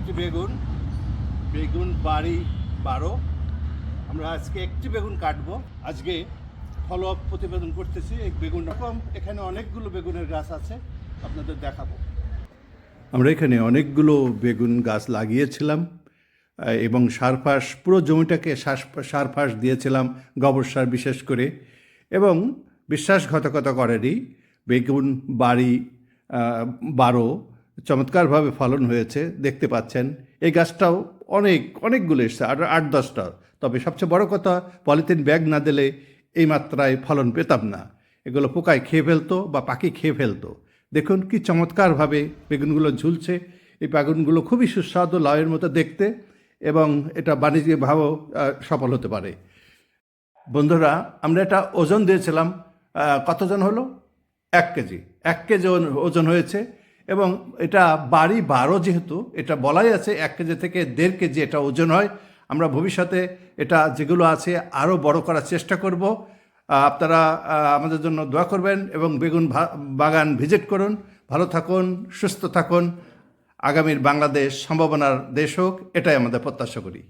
একটি বেগুন, বেগুন বাড়ি 12। আমরা আজকে একটি বেগুন কাটবো। আজকে ফলো আপ প্রতিবেদন করতেছি। এই বেগুন রকম এখানে অনেকগুলো বেগুনের গাছ আছে, আপনাদের দেখাবো। আমরা এখানে অনেকগুলো বেগুন গাছ লাগিয়েছিলাম এবং সার পুরো জমিটাকে সার দিয়েছিলাম, গোবর সার বিশেষ করে। এবং বিশ্বাসঘাতকতা করেনি, বেগুন বাড়ি 12 চমৎকারভাবে ফলন হয়েছে, দেখতে পাচ্ছেন। এই গাছটাও অনেকগুলো এসছে, আর 8-10টা। তবে সবচেয়ে বড় কথা, পলিথিন ব্যাগ না দিলে এই মাত্রায় ফলন পেতাম না। এগুলো পোকায় খেয়ে ফেলতো বা পাখি খেয়ে ফেলতো। দেখুন কি চমৎকারভাবে বেগুনগুলো ঝুলছে। এই বেগুনগুলো খুবই সুস্বাদু, লাউয়ের মতো দেখতে, এবং এটা বাণিজ্যিকভাবেও সফল হতে পারে। বন্ধুরা, আমরা এটা ওজন দিয়েছিলাম, কতজন হলো? 1 কেজি। 1 কেজি ওজন হয়েছে। এবং এটা বাড়ি 12 যেহেতু, এটা বলাই আছে 1 কেজি থেকে 1.5 কেজি এটা ওজন হয়। আমরা ভবিষ্যতে এটা যেগুলো আছে আরও বড় করার চেষ্টা করব। আপনারা আমাদের জন্য দোয়া করবেন এবং বেগুন বাগান ভিজিট করুন। ভালো থাকুন, সুস্থ থাকুন। আগামীর বাংলাদেশ সম্ভাবনার দেশ হোক, এটাই আমাদের প্রত্যাশা করি।